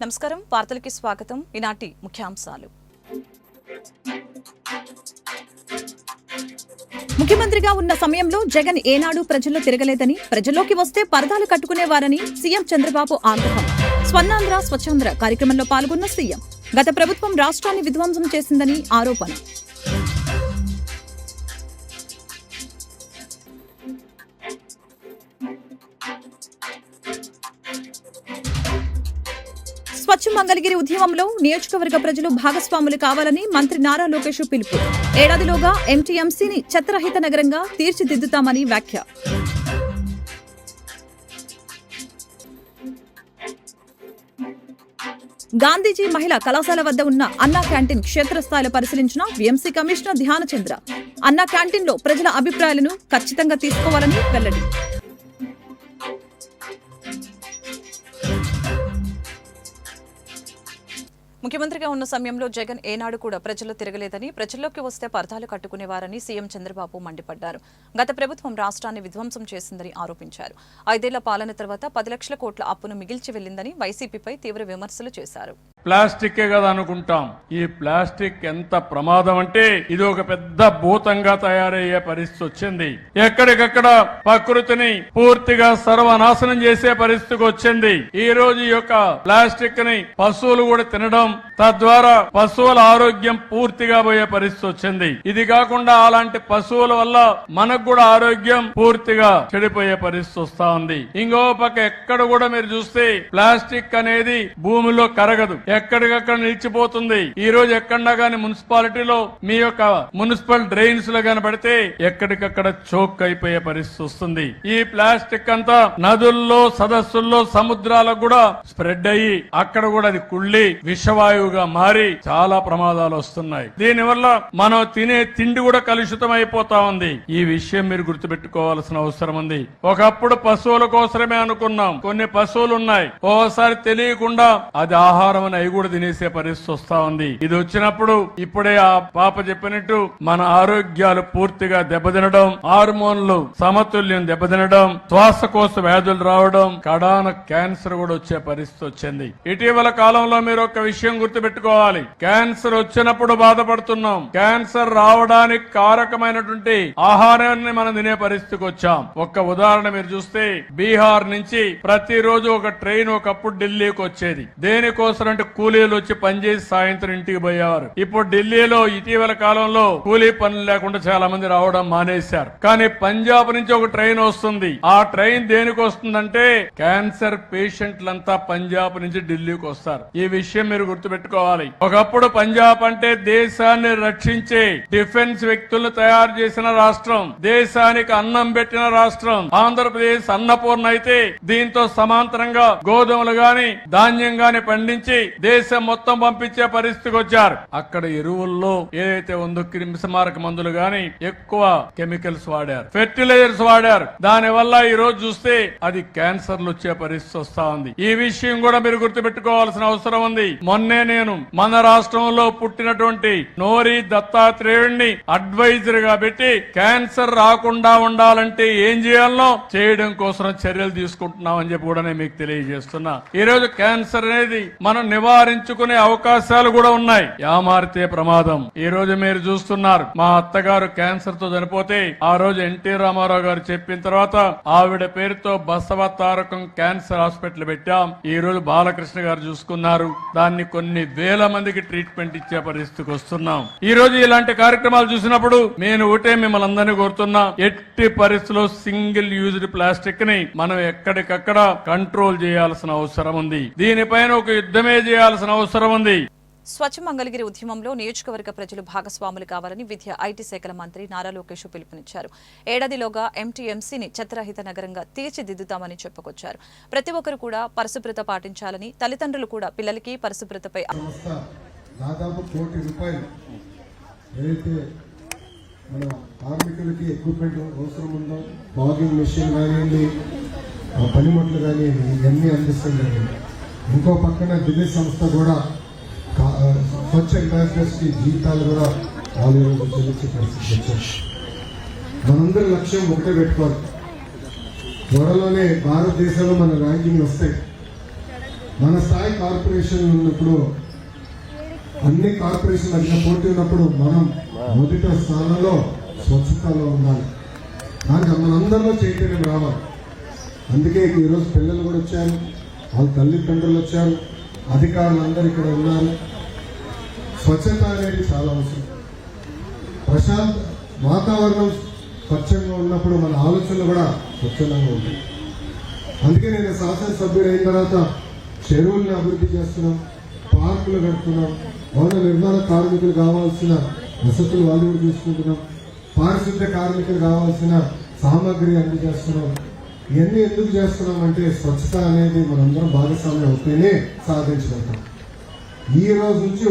నమస్కారం, వార్తలకి స్వాగతం. ఈనాటి ముఖ్యాంశాలు. ముఖ్యమంత్రిగా ఉన్న సమయంలో జగన్ ఏనాడు ప్రజల్లో తిరగలేదని, ప్రజల్లోకి వస్తే పరదాలు కట్టుకునేవారని సీఎం చంద్రబాబు ఆగ్రహం. స్వర్ణాంధ్ర స్వచ్ఛాంధ్ర కార్యక్రమంలో పాల్గొన్న సీఎం గత ప్రభుత్వం రాష్ట్రాన్ని విధ్వంసం చేసిందని ఆరోపణ. స్వచ్ఛ మంగళగిరి ఉద్యమంలో నియోజకవర్గ ప్రజలు భాగస్వాములు కావాలని మంత్రి నారా లోకేష్ పిలుపు. ఏడాదిలోగా ఎంటీఎంసీని చెత్తరహిత నగరంగా తీర్చిదిద్దుతామని వ్యాఖ్య. గాంధీజీ మహిళా కళాశాల వద్ద ఉన్న అన్నా క్యాంటీన్ క్షేత్రస్థాయిలో పరిశీలించిన వీఎంసీ కమిషనర్ ధ్యానచంద్ర. అన్నా క్యాంటీన్లో ప్రజల అభిప్రాయాలను ఖచ్చితంగా తీసుకోవాలని వెల్లడి. ముఖ్యమంత్రిగా ఉన్న సమయంలో జగన్ ఏనాడు కూడా ప్రజల్లో తిరగలేదని, ప్రజల్లోకి వస్తే పరదాలు కట్టుకునేవారని సీఎం చంద్రబాబు మండిపడ్డారు. గత ప్రభుత్వం రాష్ట్రాన్ని విధ్వంసం చేసిందని ఆరోపించారు. 5 ఏళ్ల పాలన తర్వాత 10 లక్షల కోట్ల అప్పును మిగిల్చి వెళ్లిందని వైసీపీపై తీవ్ర విమర్శలు చేశారు. ప్లాస్టికే కదా అనుకుంటాం. ఈ ప్లాస్టిక్ ఎంత ప్రమాదం అంటే ఇది ఒక పెద్ద భూతంగా తయారయ్యే పరిస్థితి వచ్చింది. ఎక్కడికక్కడ ప్రకృతిని పూర్తిగా సర్వనాశనం చేసే పరిస్థితికి వచ్చింది. ఈ రోజు ఈ యొక్క ప్లాస్టిక్ ని పశువులు కూడా తినడం, తద్వారా పశువుల ఆరోగ్యం పూర్తిగా పోయే పరిస్థితి వచ్చింది. ఇది కాకుండా అలాంటి పశువుల వల్ల మనకు కూడా ఆరోగ్యం పూర్తిగా చెడిపోయే పరిస్థితి వస్తా ఉంది. ఇంకో పక్క ఎక్కడ కూడా మీరు చూస్తే ప్లాస్టిక్ అనేది భూమిలో కరగదు, ఎక్కడికక్కడ నిలిచిపోతుంది. ఈ రోజు ఎక్కడా గానీ మున్సిపాలిటీలో మీ యొక్క మున్సిపల్ డ్రైన్స్ లో కనబడితే ఎక్కడికక్కడ చోక్ అయిపోయే పరిస్థితి వస్తుంది. ఈ ప్లాస్టిక్ అంతా నదుల్లో, సదస్సుల్లో, సముద్రాలకు కూడా స్ప్రెడ్ అయ్యి అక్కడ కూడా అది కుళ్ళి విషవాయువుగా మారి చాలా ప్రమాదాలు వస్తున్నాయి. దీనివల్ల మనం తినే తిండి కూడా కలుషితం అయిపోతా ఉంది. ఈ విషయం మీరు గుర్తుపెట్టుకోవాల్సిన అవసరం ఉంది. ఒకప్పుడు పశువుల కోసమే అనుకున్నాం, కొన్ని పశువులు ఉన్నాయి, ఓసారి తెలియకుండా అది ఆహారం అని అవి కూడా తినేసే పరిస్థితి వస్తా ఉంది. ఇది వచ్చినప్పుడు ఇప్పుడే ఆ పాప చెప్పినట్టు మన ఆరోగ్యాలు పూర్తిగా దెబ్బతినడం, హార్మోన్లు సమతుల్యం దెబ్బతినడం, శ్వాసకోశ వ్యాధులు రావడం, కడాన క్యాన్సర్ కూడా వచ్చే పరిస్థితి వచ్చింది. ఇటీవల కాలంలో మీరు ఒక విషయం గుర్తుపెట్టుకోవాలి. క్యాన్సర్ వచ్చినప్పుడు బాధపడుతున్నాం, క్యాన్సర్ రావడానికి కారకమైనటువంటి ఆహారాన్ని మనం తినే పరిస్థితికి వచ్చాం. ఒక్క ఉదాహరణ మీరు చూస్తే బీహార్ నుంచి ప్రతిరోజు ఒక ట్రైన్ ఒకప్పుడు ఢిల్లీకి వచ్చేది. దేనికోసం అంటే కూలీలు వచ్చి పనిచేసి సాయంత్రం ఇంటికి పోయేవారు. ఇప్పుడు ఢిల్లీలో ఇటీవల కాలంలో కూలీ పనులు లేకుండా చాలా మంది రావడం మానేశారు. కానీ పంజాబ్ నుంచి ఒక ట్రైన్ వస్తుంది. ఆ ట్రైన్ దేనికి వస్తుందంటే క్యాన్సర్ పేషెంట్లంతా పంజాబ్ నుంచి ఢిల్లీకి వస్తారు. ఈ విషయం మీరు గుర్తుపెట్టుకోవాలి. ఒకప్పుడు పంజాబ్ అంటే దేశాన్ని రక్షించే డిఫెన్స్ వ్యక్తులను తయారు చేసిన రాష్ట్రం, దేశానికి అన్నం పెట్టిన రాష్ట్రం. ఆంధ్రప్రదేశ్ అన్నపూర్ణ అయితే దీంతో సమాంతరంగా గోధుమలు గాని ధాన్యం గాని పండించి దేశం మొత్తం పంపించే పరిస్థితికి వచ్చారు. అక్కడ ఎరువుల్లో ఏదైతే ఉందో క్రిమిసంహారక మందులు గాని ఎక్కువ కెమికల్స్ వాడారు, ఫెర్టిలైజర్స్ వాడారు. దాని వల్ల ఈ రోజు చూస్తే అది క్యాన్సర్లు వచ్చే పరిస్థితి వస్తా ఉంది. ఈ విషయం కూడా మీరు గుర్తుపెట్టుకోవాల్సిన అవసరం ఉంది. మొన్నే నేను మన రాష్ట్రంలో పుట్టినటువంటి నోరి దత్తాత్రేయుడిని అడ్వైజర్ గా పెట్టి క్యాన్సర్ రాకుండా ఉండాలంటే ఏం చేయాలనో చేయడం కోసం చర్యలు తీసుకుంటున్నామని చెప్పి కూడా నేను మీకు తెలియజేస్తున్నా. ఈ రోజు క్యాన్సర్ అనేది మనం నివారించుకునే అవకాశాలు కూడా ఉన్నాయి. యామారితే ప్రమాదం. ఈ రోజు మీరు చూస్తున్నారు, మా అత్తగారు క్యాన్సర్ తో చనిపోతే ఆ రోజు ఎన్టీ రామారావు గారు చెప్పిన తర్వాత ఆవిడ పేరుతో బసవ తారకం క్యాన్సర్ హాస్పిటల్ పెట్టాం. ఈ రోజు బాలకృష్ణ గారు చూసుకున్నారు. దాన్ని కొన్ని వేల మందికి ట్రీట్మెంట్ ఇచ్చే పరిస్థితికి వస్తున్నాం. ఈ రోజు ఇలాంటి కార్యక్రమాలు చూసినప్పుడు నేను ఒకటే మిమ్మల్ని అందరినీ కోరుతున్నా, ఎట్టి పరిస్థితుల్లో సింగిల్ యూజ్డ్ ప్లాస్టిక్ ని మనం ఎక్కడికక్కడ కంట్రోల్ చేయాల్సిన అవసరం ఉంది. దీనిపైన ఒక యుద్ధమే చేయాల్సిన అవసరం ఉంది. స్వచ్ఛ మంగళగిరి ఉద్యమంలో నియోజకవర్గ ప్రజలు భాగస్వాములు కావాలని విద్య, ఐటీ శాఖల మంత్రి నారా లోకేష్ పిలుపునిచ్చారు. ఏడాదిలోగా ఎంటీఎంసీని చెత్తరహిత నగరంగా తీర్చిదిద్దుతామని చెప్పుకొచ్చారు. ప్రతి ఒక్కరు కూడా పరిశుభ్రత పాటించాలని, తల్లిదండ్రులు కూడా పిల్లలకి పరిశుభ్రతపై దాదాపు ₹1 కోటి మన కార్మికులకి ఎక్విప్మెంట్ అవసరం ఉందో, బాగింగ్ మెషిన్ కానివ్వండి, పనిముట్లు కానివ్వండి, ఇవన్నీ అందిస్తుంది. ఇంకో పక్కన ఢిల్లీ సంస్థ కూడా స్వచ్ఛ ఇంటర్నేషనల్ జీతాలు కూడా వాళ్ళు చెల్లించే పరిస్థితి వచ్చారు. మనందరి లక్ష్యం ఒకటే పెట్టుకోవాలి, త్వరలోనే భారతదేశంలో మన ర్యాంకింగ్ వస్తాయి. మన స్థాయి కార్పొరేషన్ ఉన్నప్పుడు, అన్ని కార్పొరేషన్ మధ్య పోటీ ఉన్నప్పుడు మనం మొదటి స్థానంలో స్వచ్ఛతలో ఉండాలి. దానికి మనందరిలో చైతన్యం రావాలి. అందుకే ఈరోజు పిల్లలు కూడా వచ్చారు, వాళ్ళ తల్లిదండ్రులు వచ్చారు, అధికారులు అందరూ ఇక్కడ ఉన్నారు. స్వచ్ఛత అనేది చాలా అవసరం. ప్రశాంత్ వాతావరణం స్వచ్ఛంగా ఉన్నప్పుడు మన ఆలోచనలు కూడా స్వచ్ఛంగా ఉంటాయి. అందుకే నేను శాసనసభ్యుడు అయిన తర్వాత చెరువుల్ని అభివృద్ధి చేస్తున్నాం, పార్కులు కడుతున్నాం, భవన నిర్మాణ కార్మికులు కావాల్సిన వసతులు వాళ్ళు కూడా తీసుకుంటున్నాం, పారిశుద్ధ్య కార్మికులు కావాల్సిన సామాగ్రి అందజేస్తున్నాం. ఇవన్నీ ఎందుకు చేస్తున్నాం అంటే స్వచ్ఛత అనేది మనందరం భాగస్వామ్యం అవుతేనే సాధించగలుగుతాం. ఈ రోజు నుంచి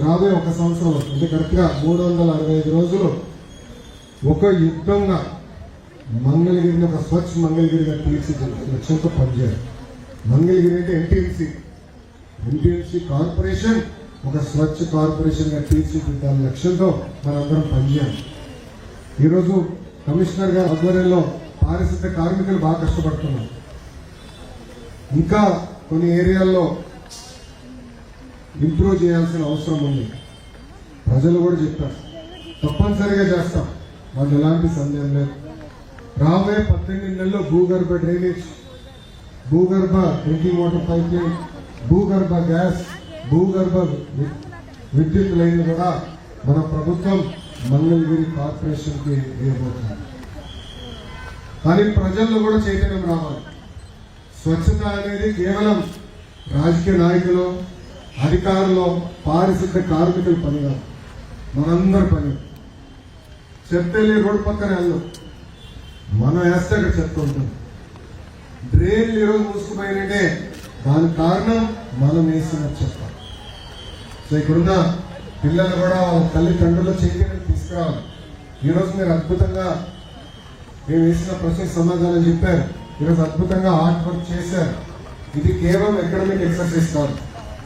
రాబోయే ఒక సంవత్సరం అంటే కరెక్ట్గా 365 రోజులు ఒక యుద్ధంగా మంగళగిరిని ఒక స్వచ్ఛ మంగళగిరిగా తీర్చిదిద్దే లక్ష్యంతో పనిచేయాలి. మంగళగిరి అంటే ఎన్టీఎంసీ కార్పొరేషన్ ఒక స్వచ్ఛ కార్పొరేషన్ గా తీర్చిదిద్దాల లక్ష్యంతో మనందరం పనిచేయాలి. ఈరోజు కమిషనర్ గారి ఆధ్వర్యంలో పారిశుద్ధ్య కార్మికులు బాగా కష్టపడుతున్నారు. ఇంకా కొన్ని ఏరియాల్లో ఇంప్రూవ్ చేయాల్సిన అవసరం ఉంది. ప్రజలు కూడా చెప్పారు, తప్పనిసరిగా చేస్తాం, వాళ్ళు ఎలాంటి సందేహం లేదు. రాబోయే 18 నెలల్లో భూగర్భ డ్రైనేజ్, భూగర్భ డ్రింకింగ్ వాటర్ పైప్ లైన్, భూగర్భ గ్యాస్, భూగర్భ విద్యుత్ లైన్లు కూడా మన ప్రభుత్వం మంగళగిరి కార్పొరేషన్ కి ఇవ్వబోతుంది. కానీ ప్రజల్లో కూడా చైతన్యం రావాలి. స్వచ్ఛత అనేది కేవలం రాజకీయ నాయకులు, అధికారులు, పారిశుద్ధ్య కార్మికుల పని కాదు, మనందరి పని. చెత్త రోడ్డు పక్కన వెళ్దాం, మనం వేస్తే అక్కడ చెత్త ఉంటుంది. డ్రైన్లు ఈరోజు మూసుకుపోయినంటే దానికి కారణం మనం వేసిన చెత్త. సో ఇక్కడున్న పిల్లలు కూడా వాళ్ళ తల్లిదండ్రుల చైతన్యం తీసుకురావాలి. ఈరోజు మీరు అద్భుతంగా మేము వేసిన ప్రశ్నకు సమాధానం చెప్పారు. ఈరోజు అద్భుతంగా ఆర్ట్ వర్క్ చేశారు. ఇది కేవలం అకాడమిక్ ఎక్సర్సైజ్ కాదు.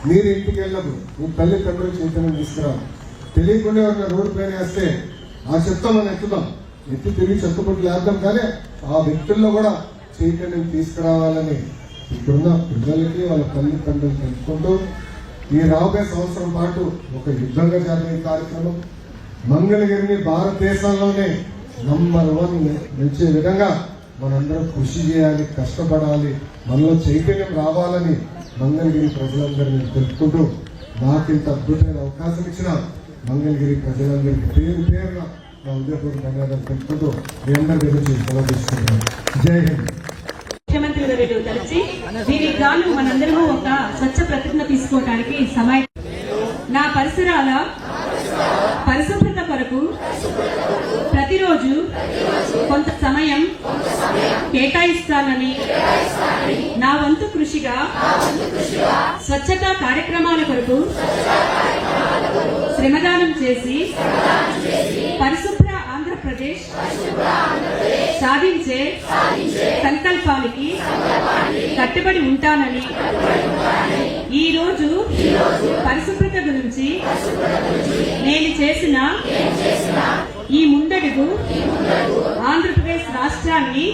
మీరు ఇంటికి వెళ్ళినప్పుడు మీ తల్లిదండ్రుల చైతన్యం తీసుకురావాలి. తెలియకుండా ఎవరైనా రోడ్డు పైన వేస్తే ఆ చెత్త మనం ఎత్తి తిరిగి చెత్తపొట్లు వేద్దాం. కానీ ఆ వ్యక్తుల్లో కూడా చైతన్యం తీసుకురావాలని ఇప్పుడున్న పిల్లలకి వాళ్ళ తల్లిదండ్రులు తెలుసుకుంటూ ఈ రాబోయే సంవత్సరం పాటు ఒక యుద్ధంగా జరిగే కార్యక్రమం మంగళగిరిని భారతదేశంలోనే నంబర్ 1 నిలిచే విధంగా మనందరం కృషి చేయాలి, కష్టపడాలి, మనలో చైతన్యం రావాలని మంగళగిరి ప్రజలందరినీ తెలుపుకుంటూ నాకు ఇంత అద్భుతమైన అవకాశం ఇచ్చిన మంగళగిరి ప్రజలందరికీ పేరు పేరున నా ఉదయపూర్వక ధన్యవాదాలు తెలుపుకుంటూ మీ అందరి గురించి సెలవు తీసుకుంటున్నాను. జై హింద్. ముఖ్యమంత్రి వర్యులు కలిసి దీనికి గాను మనందరము ఒక స్వచ్ఛ ప్రతిజ్ఞ తీసుకోవడానికి సమయం. నా పరిసరాల పరిశుభ్రత కొరకు ప్రతిరోజు కొంత సమయం కేటాయిస్తానని నా వంతు కృషిగా స్వచ్ఛతా కార్యక్రమాల కొరకు శ్రమదానం చేసి పరిశుభ్ర ఆంధ్రప్రదేశ్ సాధించే సంకల్పానికి కట్టుబడి ఉంటానని ఈ రోజు పరిశుభ్రత గురించి నేను చేసిన ఈ ముందడుగు ఆంధ్రప్రదేశ్ రాష్ట్రాన్ని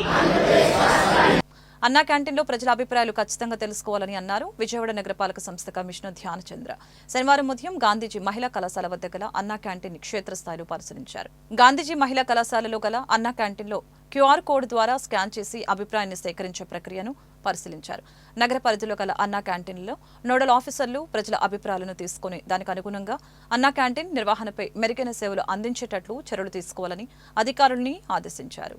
అన్నా క్యాంటీన్లో ప్రజల అభిప్రాయాలు ఖచ్చితంగా తెలుసుకోవాలని అన్నారు విజయవాడ నగరపాలక సంస్థ కమిషనర్ ధ్యానచంద్ర. శనివారం ఉదయం గాంధీజీ మహిళా కళాశాల వద్ద గల అన్నా క్యాంటీన్ క్షేత్రస్థాయిలో పరిశీలించారు. గాంధీజీ మహిళా కళాశాలలో గల అన్నా క్యాంటీన్లో QR కోడ్ ద్వారా స్కాన్ చేసి అభిప్రాయాన్ని సేకరించే ప్రక్రియను పరిశీలించారు. నగర పరిధిలో గల అన్నా క్యాంటీన్లో నోడల్ ఆఫీసర్లు ప్రజల అభిప్రాయాలను తీసుకుని దానికి అనుగుణంగా అన్నా క్యాంటీన్ నిర్వహణపై మెరుగైన సేవలు అందించేటట్లు చర్యలు తీసుకోవాలని అధికారుల్ని ఆదేశించారు.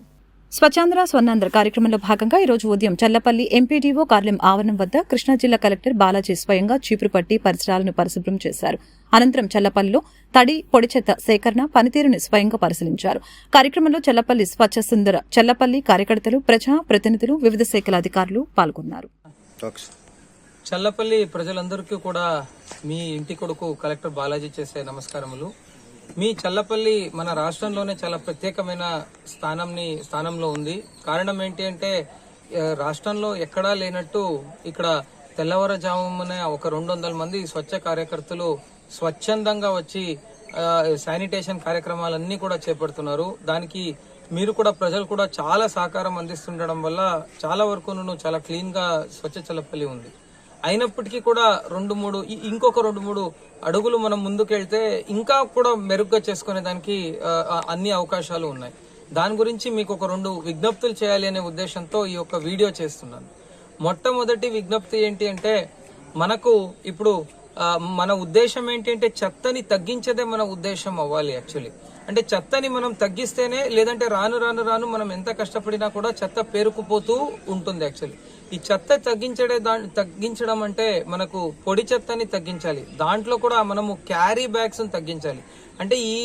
స్వచ్ఛాంధ్ర స్వర్ణాంధ్ర కార్యక్రమంలో భాగంగా ఈ రోజు ఉదయం చల్లపల్లి ఎంపీడీఓ కార్యాలయం ఆవరణం వద్ద కృష్ణా జిల్లా కలెక్టర్ బాలాజీ స్వయంగా చీపురు పట్టి పరిసరాలను పరిశుభ్రం చేశారు. అనంతరం చల్లపల్లిలో తడి పొడి చెత్త సేకరణ పనితీరుని స్వయంగా పరిశీలించారు. కార్యక్రమంలో చల్లపల్లి స్వచ్ఛ సుందర చల్లపల్లి కార్యకర్తలు, ప్రజా ప్రతినిధులు, వివిధ శాఖల అధికారులు పాల్గొన్నారు. చల్లపల్లి ప్రజలందరికీ కూడా మీ ఇంటి కొడుకు కలెక్టర్ బాలాజీ చేసే నమస్కారములు. మీ చల్లపల్లి మన రాష్ట్రంలోనే చాలా ప్రత్యేకమైన స్థానంలో ఉంది. కారణం ఏంటి అంటే రాష్ట్రంలో ఎక్కడా లేనట్టు ఇక్కడ తెల్లవారుజామున ఒక 200 మంది స్వచ్ఛ కార్యకర్తలు స్వచ్ఛందంగా వచ్చి శానిటేషన్ కార్యక్రమాలన్నీ కూడా చేపడుతున్నారు. దానికి మీరు కూడా ప్రజలు కూడా చాలా సహకారం అందిస్తుండడం వల్ల చాలా వరకు చాలా క్లీన్ గా స్వచ్ఛ చల్లపల్లి ఉంది. అయినప్పటికీ కూడా ఇంకొక 2-3 అడుగులు మనం ముందుకెళ్తే ఇంకా కూడా మెరుగ్గా చేసుకునే దానికి అన్ని అవకాశాలు ఉన్నాయి. దాని గురించి మీకు ఒక 2 విజ్ఞప్తులు చేయాలి అనే ఉద్దేశంతో ఈ యొక్క వీడియో చేస్తున్నాను. మొట్టమొదటి విజ్ఞప్తి ఏంటి అంటే, మనకు ఇప్పుడు మన ఉద్దేశం ఏంటి అంటే చెత్తని తగ్గించేదే మన ఉద్దేశం అవ్వాలి. యాక్చువల్లీ అంటే చెత్తని మనం తగ్గిస్తేనే, లేదంటే రాను రాను రాను మనం ఎంత కష్టపడినా కూడా చెత్త పేరుకుపోతూ ఉంటుంది. యాక్చువల్లీ ఈ చెత్త తగ్గించడం అంటే మనకు పొడి చెత్తని తగ్గించాలి, దాంట్లో కూడా మనము క్యారీ బ్యాగ్స్ తగ్గించాలి. అంటే ఈ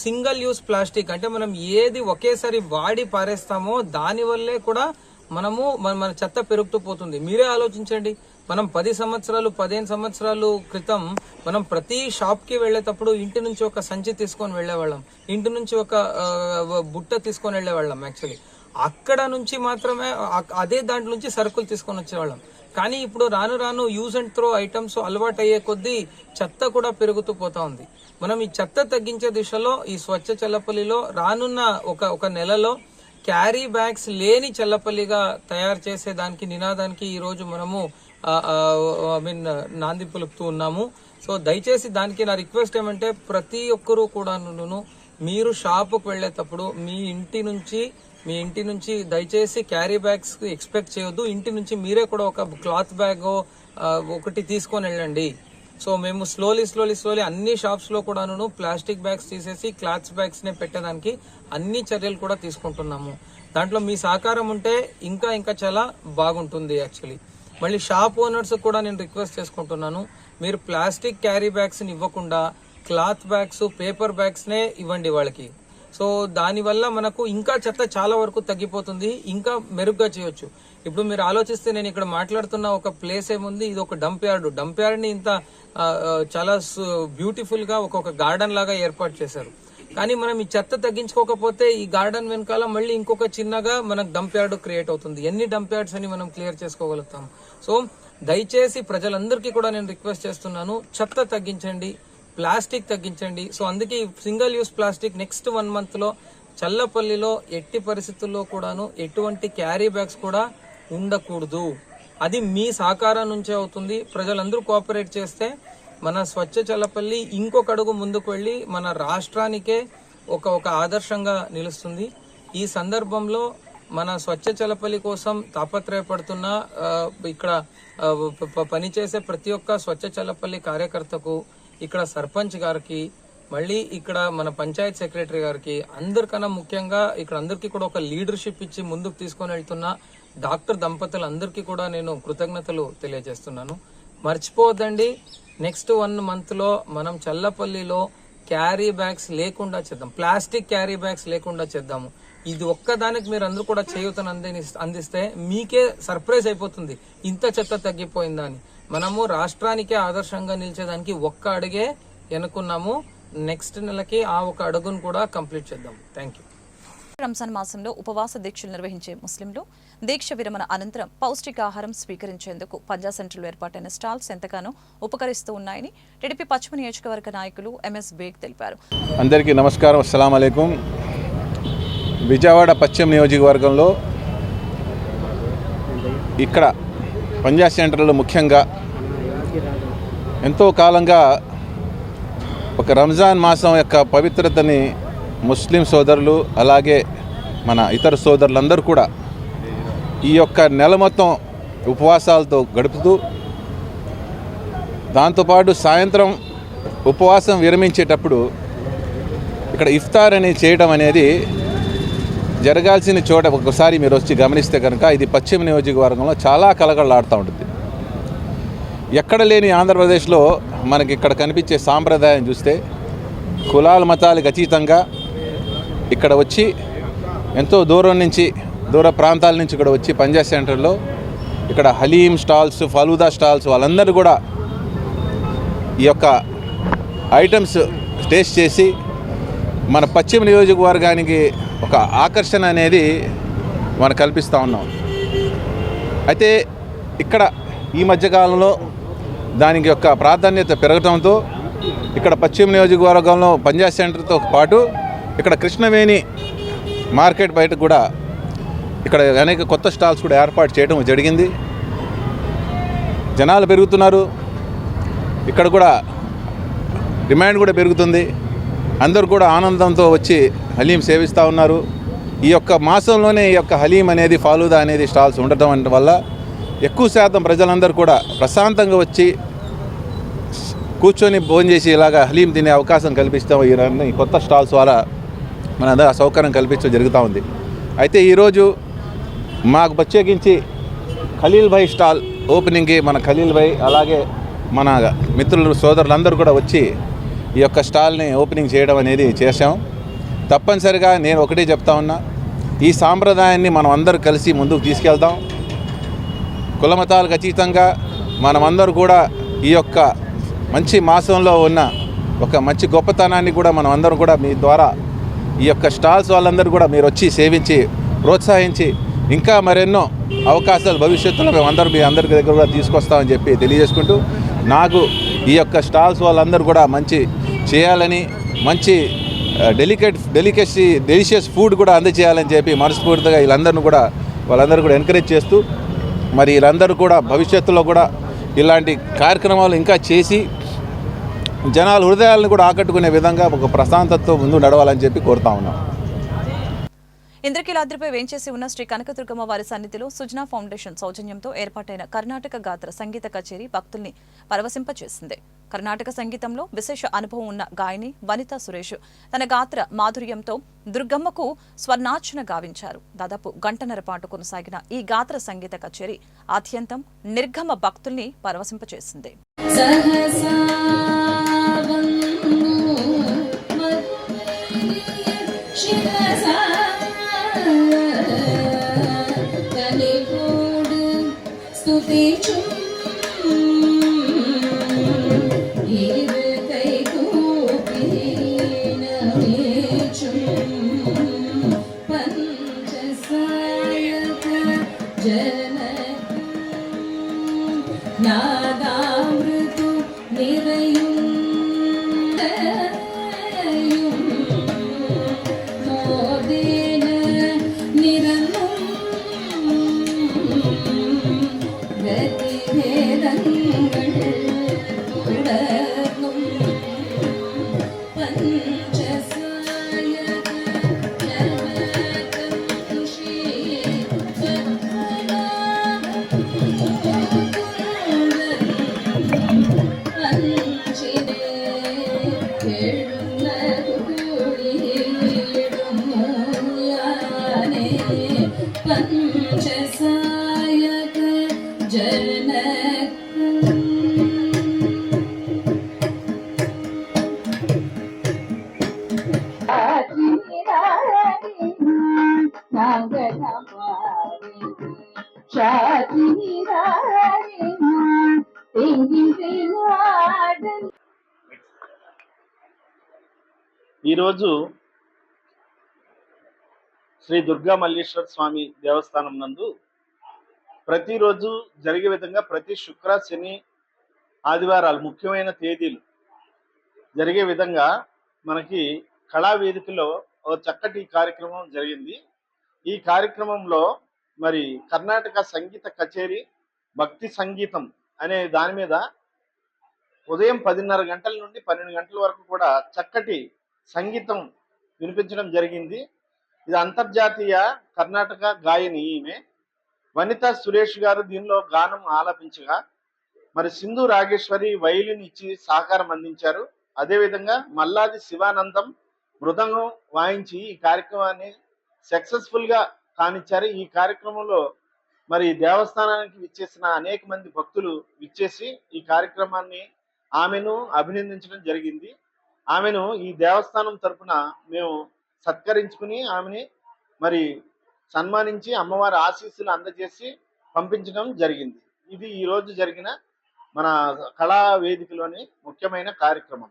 సింగిల్ యూస్ ప్లాస్టిక్ అంటే మనం ఏది ఒకేసారి వాడి పారేస్తామో దాని వల్లే కూడా మన చెత్త పెరుగుతూ పోతుంది. మీరే ఆలోచించండి, మనం 10 సంవత్సరాలు 15 సంవత్సరాలు క్రితం మనం ప్రతి షాప్ కి వెళ్లేటప్పుడు ఇంటి నుంచి ఒక సంచి తీసుకొని వెళ్లేవాళ్ళం, ఇంటి నుంచి ఒక బుట్ట తీసుకొని వెళ్లేవాళ్ళం. యాక్చువల్లీ అక్కడ నుంచి మాత్రమే అదే దాంట్లో నుంచి సరుకులు తీసుకొని వచ్చేవాళ్ళం. కానీ ఇప్పుడు రాను రాను యూజ్ అండ్ త్రో ఐటమ్స్ అలవాటు అయ్యే కొద్దీ చెత్త కూడా పెరుగుతూ పోతా ఉంది. మనం ఈ చెత్త తగ్గించే దిశలో ఈ స్వచ్ఛ చల్లపల్లిలో రానున్న ఒక నెలలో క్యారీ బ్యాగ్స్ లేని చల్లపల్లిగా తయారు చేసే దానికి నినాదానికి ఈ రోజు మనము నాంది పలుకుతూ ఉన్నాము. సో దయచేసి దానికి నా రిక్వెస్ట్ ఏమంటే, ప్రతి ఒక్కరూ కూడా మీరు షాపుకు వెళ్లేటప్పుడు మీ ఇంటి నుంచి దయచేసి క్యారీ బ్యాగ్స్ ఎక్స్పెక్ట్ చేయొద్దు. ఇంటి నుంచి మీరే కూడా ఒక క్లాత్ బ్యాగ్ ఒకటి తీసుకొని వెళ్ళండి. సో మేము స్లోలీ అన్ని షాప్స్ లో కూడాను ప్లాస్టిక్ బ్యాగ్స్ తీసేసి క్లాత్ బ్యాగ్స్ నే పెట్టడానికి అన్ని చర్యలు కూడా తీసుకుంటున్నాము. దాంట్లో మీ సహకారం ఉంటే ఇంకా చాలా బాగుంటుంది. యాక్చువల్లీ మళ్ళీ షాప్ ఓనర్స్ కూడా నేను రిక్వెస్ట్ చేసుకుంటున్నాను, మీరు ప్లాస్టిక్ క్యారీ బ్యాగ్స్ ని ఇవ్వకుండా క్లాత్ బ్యాగ్స్, పేపర్ బ్యాగ్స్ నే ఇవ్వండి వాళ్ళకి. సో దానివల్ల మనకు ఇంకా చెత్త చాలా వరకు తగ్గిపోతుంది, ఇంకా మెరుగ్గా చేయొచ్చు. ఇప్పుడు మీరు ఆలోచిస్తే, నేను ఇక్కడ మాట్లాడుతున్న ఒక ప్లేస్ ఏముంది, ఇది ఒక డంప్ యార్డ్ ని ఇంత చాలా బ్యూటిఫుల్ గా ఒక గార్డెన్ లాగా ఏర్పాటు చేశారు. కానీ మనం ఈ చెత్త తగ్గించుకోకపోతే ఈ గార్డెన్ వెనకాల మళ్ళీ ఇంకొక చిన్నగా మనకు డంప్ యార్డ్ క్రియేట్ అవుతుంది. ఎన్ని డంప్ యార్డ్స్ అని మనం క్లియర్ చేసుకోగలుగుతాం? సో దయచేసి ప్రజలందరికీ కూడా నేను రిక్వెస్ట్ చేస్తున్నాను, చెత్త తగ్గించండి, ప్లాస్టిక్ తగ్గించండి. సో అందుకే single use plastic next 1 month లో చల్లపల్లిలో ఎట్టి పరిస్థితుల్లో కూడాను ఎటువంటి క్యారీ బ్యాగ్స్ కూడా ఉండకూడదు. అది మీ సహకారం నుంచే అవుతుంది. ప్రజలందరూ కోఆపరేట్ చేస్తే మన స్వచ్ఛ చల్లపల్లి ఇంకొక అడుగు ముందుకు వెళ్లి మన రాష్ట్రానికే ఒక ఆదర్శంగా నిలుస్తుంది. ఈ సందర్భంలో మన స్వచ్ఛ చల్లపల్లి కోసం తాపత్రయపడుతున్న ఇక్కడ పనిచేసే ప్రతి ఒక్క స్వచ్ఛ చల్లపల్లి కార్యకర్తకు, ఇక్కడ సర్పంచ్ గారికి, మళ్ళీ ఇక్కడ మన పంచాయత్ సెక్రటరీ గారికి, అందరికన్నా ముఖ్యంగా ఇక్కడ అందరికీ కూడా ఒక లీడర్షిప్ ఇచ్చి ముందుకు తీసుకొని వెళ్తున్న డాక్టర్ దంపతులందరికీ కూడా నేను కృతజ్ఞతలు తెలియజేస్తున్నాను. మర్చిపోవద్దండి, నెక్స్ట్ 1 month లో మనం చల్లపల్లిలో క్యారీ బ్యాగ్స్ లేకుండా చేద్దాం, ప్లాస్టిక్ క్యారీ బ్యాగ్స్ లేకుండా చేద్దాము. ఇది ఒక్కదానికి మీరు అందరూ కూడా చేయూతను అందిస్తే మీకే సర్ప్రైజ్ అయిపోతుంది, ఇంత చెత్త తగ్గిపోయిందా అని. మనము రాష్ట్రానికే ఆదర్శంగా నిలిచేదానికి ఒక్క అడుగే ఎన్నుకున్నాము. నెక్స్ట్ నెలకి ఆ ఒక అడుగును కూడా కంప్లీట్ చేద్దాం. Thank you. రంజాన్ మాసంలో ఉపవాస దీక్షలు నిర్వహించే ముస్లింలు దీక్ష విరమణ అనంతరం పౌష్టికాహారం స్వీకరించేందుకు పంజా సెంటర్లో ఏర్పాటైన స్టాల్స్ ఎంతగానో ఉపకరిస్తూ ఉన్నాయని టీడీపీ పశ్చిమ నియోజకవర్గ నాయకులు ఎంఎస్ బేగ్ తెలిపారు. అందరికీ నమస్కారం, అస్సలాం అలైకుం. విజయవాడ పశ్చిమ నియోజకవర్గంలో ఇక్కడ పంజా సెంటర్లో ముఖ్యంగా ఎంతో కాలంగా ఒక రంజాన్ మాసం యొక్క పవిత్రతని ముస్లిం సోదరులు అలాగే మన ఇతర సోదరులందరూ కూడా ఈ యొక్క నెల మొత్తం ఉపవాసాలతో గడుపుతూ, దాంతోపాటు సాయంత్రం ఉపవాసం విరమించేటప్పుడు ఇక్కడ ఇఫ్తార్ అనేది చేయడం అనేది జరగాల్సిన చోట ఒకసారి మీరు వచ్చి గమనిస్తే కనుక ఇది పశ్చిమ నియోజకవర్గంలో చాలా కలకలలాడుతూ ఉంటుంది. ఎక్కడ లేని ఆంధ్రప్రదేశ్లో మనకి ఇక్కడ కనిపించే సాంప్రదాయం చూస్తే కులాల మతాలకు అతీతంగా ఇక్కడ వచ్చి ఎంతో దూర ప్రాంతాల నుంచి ఇక్కడ వచ్చి పంజా సెంటర్లో ఇక్కడ హలీం స్టాల్స్, ఫలూదా స్టాల్స్ వాళ్ళందరూ కూడా ఈ యొక్క ఐటమ్స్ టేస్ట్ చేసి మన పశ్చిమ నియోజకవర్గానికి ఒక ఆకర్షణ అనేది మనం కల్పిస్తూ ఉన్నాం. అయితే ఇక్కడ ఈ మధ్యకాలంలో దానికి యొక్క ప్రాధాన్యత పెరగడంతో ఇక్కడ పశ్చిమ నియోజకవర్గంలో పంజా సెంటర్తో పాటు ఇక్కడ కృష్ణవేణి మార్కెట్ బయట కూడా ఇక్కడ అనేక కొత్త స్టాల్స్ కూడా ఏర్పాటు చేయడం జరిగింది. జనాలు పెరుగుతున్నారు, ఇక్కడ కూడా డిమాండ్ కూడా పెరుగుతుంది. అందరూ కూడా ఆనందంతో వచ్చి హలీం సేవిస్తూ ఉన్నారు. ఈ యొక్క మాసంలోనే ఈ యొక్క హలీం అనేది, ఫాలూదా అనేది స్టాల్స్ ఉండటం వల్ల ఎక్కువ శాతం ప్రజలందరూ కూడా ప్రశాంతంగా వచ్చి కూర్చొని భోజనం చేసి ఇలాగా హలీం తినే అవకాశం కల్పిస్తాం. ఈ కొత్త స్టాల్స్ ద్వారా మనందరూ ఆ సౌకర్యం కల్పించడం జరుగుతూ ఉంది. అయితే ఈరోజు మాకు ప్రత్యేకించి ఖలీల్ భాయ్ స్టాల్ ఓపెనింగ్కి మన ఖలీల్ భాయ్ అలాగే మన మిత్రులు సోదరులందరూ కూడా వచ్చి ఈ యొక్క స్టాల్ని ఓపెనింగ్ చేయడం అనేది చేశాం. తప్పనిసరిగా నేను ఒకటే చెప్తా ఉన్నా, ఈ సాంప్రదాయాన్ని మనం అందరూ కలిసి ముందుకు తీసుకెళ్దాం. కులమతాలకు అతీతంగా మనమందరూ కూడా ఈ యొక్క మంచి మాసంలో ఉన్న ఒక మంచి గొప్పతనాన్ని కూడా మనం అందరం కూడా మీ ద్వారా ఈ యొక్క స్టాల్స్ వాళ్ళందరూ కూడా మీరు వచ్చి సేవించి ప్రోత్సహించి ఇంకా మరెన్నో అవకాశాలు భవిష్యత్తులో మేము మీ అందరి దగ్గర కూడా తీసుకొస్తామని చెప్పి తెలియజేసుకుంటూ, నాకు ఈ యొక్క స్టాల్స్ వాళ్ళందరూ కూడా మంచి చేయాలని, మంచి డెలిషియస్ ఫుడ్ కూడా అందజేయాలని చెప్పి మనస్ఫూర్తిగా వాళ్ళందరూ కూడా ఎంకరేజ్ చేస్తూ, మరి వీళ్ళందరూ కూడా భవిష్యత్తులో కూడా ఇలాంటి కార్యక్రమాలు ఇంకా చేసి జనాల హృదయాలను కూడా ఆకట్టుకునే విధంగా ఒక ప్రశాంతతతో ముందు నడవాలని చెప్పి కోరుతా ఉన్నాం. ఇంద్రకీలాద్రిపై వేంచేసి ఉన్న శ్రీ కనకదుర్గమ్మ వారి సన్నిధిలో సుజనా ఫౌండేషన్ సౌజన్యంతో ఏర్పాటైన కర్ణాటక గాత్ర సంగీత కచేరీ భక్తుల్ని పరవశింపచేసింది. కర్ణాటక సంగీతంలో విశేష అనుభవం ఉన్న గాయని వనితా సురేష్ తన గాత్ర మాధుర్యంతో దుర్గమ్మకు స్వర్ణార్చన గావించారు. దాదాపు గంటన్నర పాటు కొనసాగిన ఈ గాత్ర సంగీత కచేరీ ఆద్యంతం నిర్గమ భక్తుల్ని పరవశింపచేసింది. ఈరోజు శ్రీ దుర్గా మల్లేశ్వర స్వామి దేవస్థానం నందు ప్రతిరోజు జరిగే విధంగా ప్రతి శుక్ర, శని, ఆదివారాలు ముఖ్యమైన తేదీలు జరిగే విధంగా మనకి కళావేదికలో ఓ చక్కటి కార్యక్రమం జరిగింది. ఈ కార్యక్రమంలో మరి కర్ణాటక సంగీత కచేరీ భక్తి సంగీతం అనే దాని మీద ఉదయం 10:30 గంటల నుండి 12 గంటల వరకు కూడా చక్కటి సంగీతం వినిపించడం జరిగింది. ఇది అంతర్జాతీయ కర్ణాటక గాయని ఈమె వనితా సురేష్ గారు దీనిలో గానం ఆలపించగా, మరి సింధు రాగేశ్వరి వైలిన్ ఇచ్చి సహకారం అందించారు. అదేవిధంగా మల్లాది శివానందం మృదంగం వాయించి ఈ కార్యక్రమాన్ని సక్సెస్ఫుల్ గా కానిచ్చారు. ఈ కార్యక్రమంలో మరి దేవస్థానానికి విచ్చేసిన అనేక మంది భక్తులు విచ్చేసి ఈ కార్యక్రమాన్ని ఆమెను అభినందించడం జరిగింది. ఆమెను ఈ దేవస్థానం తరపున మేము సత్కరించుకుని ఆమెని మరి సన్మానించి అమ్మవారి ఆశీస్సులు అందజేసి పంపించడం జరిగింది. ఇది ఈ రోజు జరిగిన మన కళా వేదికలోని ముఖ్యమైన కార్యక్రమం.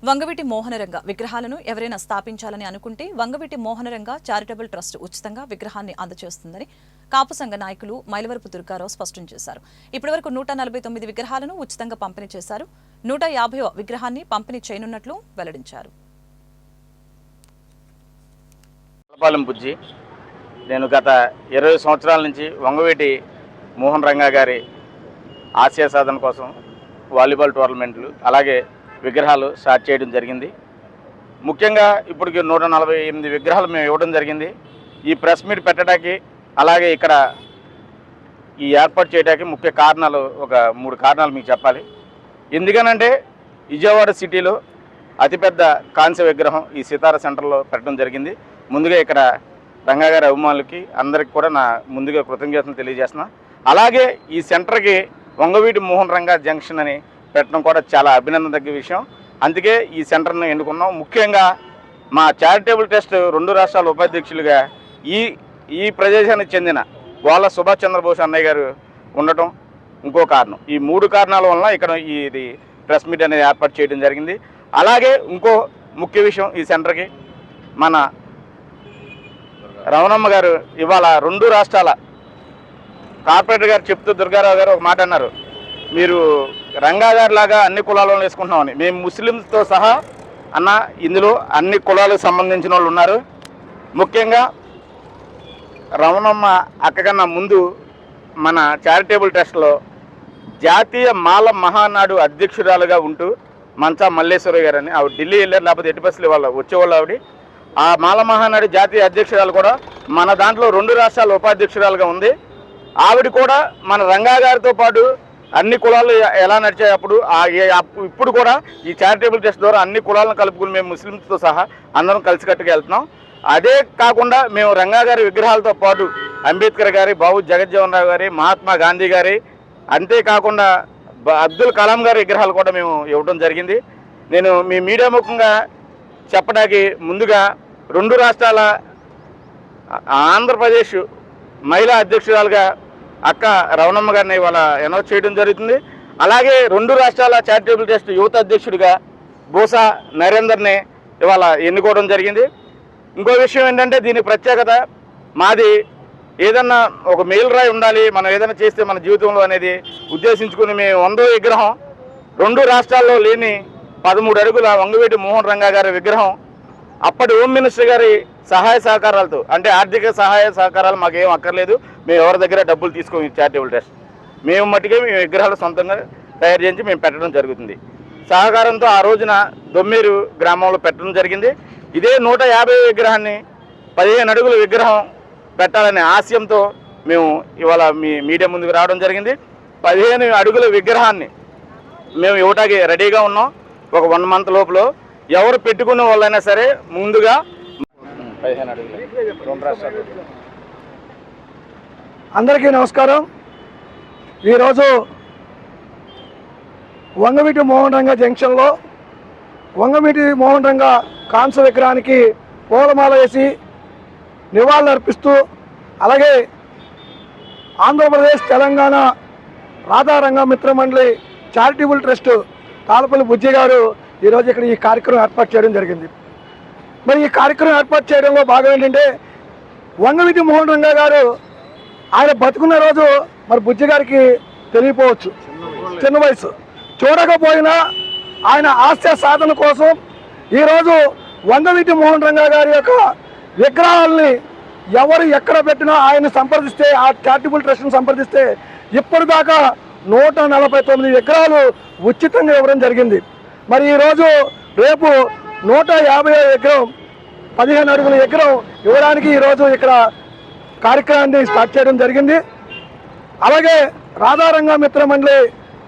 వంగవీటి మోహనరంగ విగ్రహాలను ఎవరైనా స్థాపించాలని అనుకుంటే వంగవీటి మోహనరంగ చారిటబుల్ ట్రస్ట్ ఉచితంగా విగ్రహాన్ని అందజేస్తుందని కాపు సంఘ నాయకులు మైలవరపు దుర్గారావు స్పష్టం చేశారు. ఇప్పటివరకు 149 విగ్రహాలను ఉచితంగా పంపిణీ చేశారు. 150వ విగ్రహాన్ని పంపిణీ చేయనున్నట్లు వెల్లడించారు. బుజ్జి, నేను గత 20 సంవత్సరాల నుంచి వంగవీటి మోహన్ రంగా గారి ఆశయ సాధన కోసం వాలీబాల్ టోర్నమెంట్లు అలాగే విగ్రహాలు స్టార్ట్ చేయడం జరిగింది. ముఖ్యంగా ఇప్పటికి 148 విగ్రహాలు మేము ఇవ్వడం జరిగింది. ఈ ప్రెస్ మీట్ పెట్టడానికి అలాగే ఇక్కడ ఈ ఏర్పాటు చేయడానికి ముఖ్య కారణాలు ఒక 3 కారణాలు మీకు చెప్పాలి. ఎందుకనంటే విజయవాడ సిటీలో అతిపెద్ద కాంస్య విగ్రహం ఈ సితారా సెంటర్లో పెట్టడం జరిగింది. ముందుగా ఇక్కడ రంగా గారి అభిమానులకి అందరికి కూడా నా ముందుగా కృతజ్ఞతలు తెలియజేస్తున్నా. అలాగే ఈ సెంటర్కి వంగవీటి మోహన్ రంగా జంక్షన్ అని పెట్టడం కూడా చాలా అభినందనదగ్గ విషయం. అందుకే ఈ సెంటర్ను ఎన్నుకున్నాం. ముఖ్యంగా మా చారిటబుల్ ట్రస్ట్ 2 రాష్ట్రాల ఉపాధ్యక్షులుగా ఈ ప్రదేశానికి చెందిన గోళ్ళ సుభాష్ చంద్రబోస్ అన్నయ్య గారు ఉండటం ఇంకో కారణం. ఈ 3 కారణాల వలన ఇక్కడ ఇది ప్రెస్ మీట్ అనేది ఏర్పాటు చేయడం జరిగింది. అలాగే ఇంకో ముఖ్య విషయం, ఈ సెంటర్కి మన రమణమ్మ గారు ఇవాళ 2 రాష్ట్రాల కార్పొరేటర్ గారు చెప్తూ దుర్గారావు గారు ఒక మాట అన్నారు, మీరు రంగా గారి లాగా అన్ని కులాలను వేసుకుంటున్నామని. మేము ముస్లింస్తో సహా అన్న ఇందులో అన్ని కులాలకు సంబంధించిన వాళ్ళు ఉన్నారు. ముఖ్యంగా రమణమ్మ అక్క కన్నా ముందు మన చారిటబుల్ ట్రస్ట్లో జాతీయ మాల మహానాడు అధ్యక్షురాలుగా ఉంటూ మంచా మల్లేశ్వరి గారు అని ఆవిడ ఢిల్లీ వెళ్ళారు, లేకపోతే ఎట్టి బస్సులు వాళ్ళు వచ్చేవాళ్ళు. ఆవిడ ఆ మాల మహానాడు జాతీయ అధ్యక్షురాలు కూడా మన దాంట్లో 2 రాష్ట్రాల ఉపాధ్యక్షురాలుగా ఉంది. ఆవిడ కూడా మన రంగా గారితో పాటు అన్ని కులాలు ఎలా నడిచాయి ఇప్పుడు కూడా ఈ చారిటబుల్ ట్రస్ట్ ద్వారా అన్ని కులాలను కలుపుకుని మేము ముస్లింస్తో సహా అందరం కలిసికట్టుగా వెళ్తున్నాం. అదే కాకుండా మేము రంగా గారి విగ్రహాలతో పాటు అంబేద్కర్ గారి, బాబు జగజ్జీవన్ రావు గారి, మహాత్మా గాంధీ గారి, అంతేకాకుండా అబ్దుల్ కలాం గారి విగ్రహాలు కూడా మేము ఇవ్వడం జరిగింది. నేను మీ మీడియా ముఖంగా చెప్పడానికి ముందుగా 2 రాష్ట్రాల ఆంధ్రప్రదేశ్ మహిళా అధ్యక్షురాలుగా అక్క రవణమ్మ గారిని ఇవాళ అనౌన్స్ చేయడం జరుగుతుంది. అలాగే 2 రాష్ట్రాల చారిటబుల్ ట్రస్ట్ యువత అధ్యక్షుడిగా బోసా నరేందర్ని ఇవాళ ఎన్నుకోవడం జరిగింది. ఇంకో విషయం ఏంటంటే దీని ప్రత్యేకత, మాది ఏదన్నా ఒక మేలురాయి ఉండాలి, మనం ఏదైనా చేస్తే మన జీవితంలో అనేది ఉద్దేశించుకుని మేము 100వ విగ్రహం 2 రాష్ట్రాల్లో లేని 13 అడుగుల వంగవీటి మోహన్ రంగా గారి విగ్రహం అప్పటి హోమ్ మినిస్టర్ గారి సహాయ సహకారాలతో, అంటే ఆర్థిక సహాయ సహకారాలు మాకేం అక్కర్లేదు, మేము ఎవరి దగ్గర డబ్బులు తీసుకోము. చారిటబుల్ ట్రస్ట్ మేము మట్టుకే మేము విగ్రహాలు సొంతంగా తయారు చేయించి మేము పెట్టడం జరుగుతుంది. సహకారంతో ఆ రోజున దొమ్మేరు గ్రామంలో పెట్టడం జరిగింది. ఇదే 150 విగ్రహాన్ని 15 అడుగుల విగ్రహం పెట్టాలనే ఆశయంతో మేము ఇవాళ మీ మీడియా ముందుకు రావడం జరిగింది. 15 అడుగుల విగ్రహాన్ని మేము ఇవ్వటానికి రెడీగా ఉన్నాం. ఒక 1 మంత్ లోపల ఎవరు పెట్టుకున్న వాళ్ళైనా సరే ముందుగా 15 అడుగులు 2 రాష్ట్రాలు. అందరికీ నమస్కారం. ఈరోజు వంగవీటి మోహన్ రంగా జంక్షన్లో వంగవీటి మోహన్ రంగా కాంస్య విగ్రహానికి పూలమాల వేసి నివాళులు అర్పిస్తూ, అలాగే ఆంధ్రప్రదేశ్ తెలంగాణ రాధారంగా మిత్రమండలి చారిటబుల్ ట్రస్ట్ తాళపల్లి బుజ్జి గారు ఈరోజు ఇక్కడ ఈ కార్యక్రమం ఏర్పాటు చేయడం జరిగింది. మరి ఈ కార్యక్రమం ఏర్పాటు చేయడంలో భాగం ఏంటంటే, వంగవీటి మోహన్ రంగా గారు ఆయన బతుకున్న రోజు మరి బుజ్జి గారికి తెలియపోవచ్చు, చిన్న వయసు, చూడకపోయినా ఆయన ఆశయ సాధన కోసం ఈరోజు వంగవీటి మోహన్ రంగా గారి యొక్క విగ్రహాలని ఎవరు ఎక్కడ పెట్టినా ఆయన సంప్రదిస్తే, ఆ చారిటబుల్ ట్రస్ట్ని సంప్రదిస్తే ఇప్పటిదాకా 149 విగ్రహాలు ఉచితంగా ఇవ్వడం జరిగింది. మరి ఈరోజు రేపు 150వ విగ్రహం 15 అడుగుల విగ్రహం ఇవ్వడానికి ఈరోజు ఇక్కడ కార్యక్రమాన్ని స్టార్ట్ చేయడం జరిగింది. అలాగే రాధారంగా మిత్రమండలి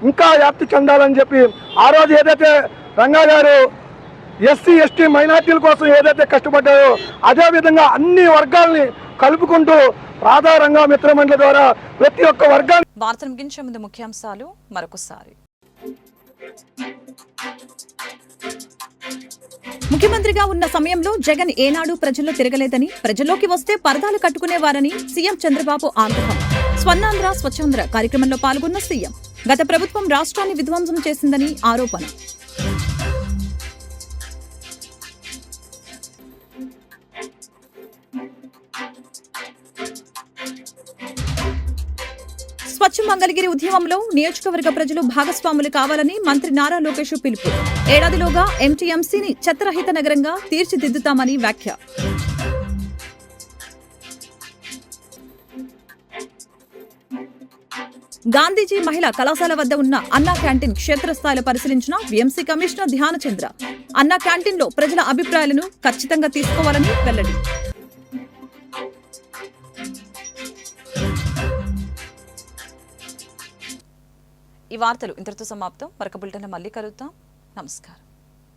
ఇంకా వ్యాప్తి చెందాలని చెప్పి ఆ రోజు ఏదైతే రంగా గారు ఎస్సీ ఎస్టీ మైనార్టీల కోసం ఏదైతే కష్టపడ్డారో అదేవిధంగా అన్ని వర్గాల్ని కలుపుకుంటూ రాధారంగా మిత్రమండలి ద్వారా ప్రతి ఒక్క వర్గాన్ని. వార్తలు ముగించే ముందు ముఖ్యాంశాలు మరొకసారి. ముఖ్యమంత్రిగా ఉన్న సమయంలో జగన్ ఏనాడు ప్రజల్లో తిరగలేదని, ప్రజల్లోకి వస్తే పరదాలు కట్టుకునేవారని సీఎం చంద్రబాబు ఆగ్రహం. స్వర్ణాంధ్ర స్వచ్ఛాంధ్ర కార్యక్రమంలో పాల్గొన్న సీఎం. గత ప్రభుత్వం రాష్ట్రాన్ని విధ్వంసం చేసిందని ఆరోపణ. స్వచ్ఛ మంగళగిరి ఉద్యమంలో నియోజకవర్గ ప్రజలు భాగస్వాములు కావాలని మంత్రి నారా లోకేష్ పిలుపు. ఏడాదిలోగా ఎంటీఎంసీని చెత్తరహిత నగరంగా తీర్చిదిద్దుతామని వ్యాఖ్య. గాంధీజీ మహిళా కళాశాల వద్ద ఉన్న అన్నా క్యాంటీన్ క్షేత్రస్థాయిలో పరిశీలించిన వీఎంసీ కమిషనర్ ధ్యానచంద్ర. అన్నా క్యాంటీన్లో ప్రజల అభిప్రాయాలను ఖచ్చితంగా తీసుకోవాలని వెల్లడి. ఈ వార్తలు ఇంతటితో సమాప్తం. మరొక బులెటిన్ మళ్ళీ కలుద్దాం. నమస్కారం.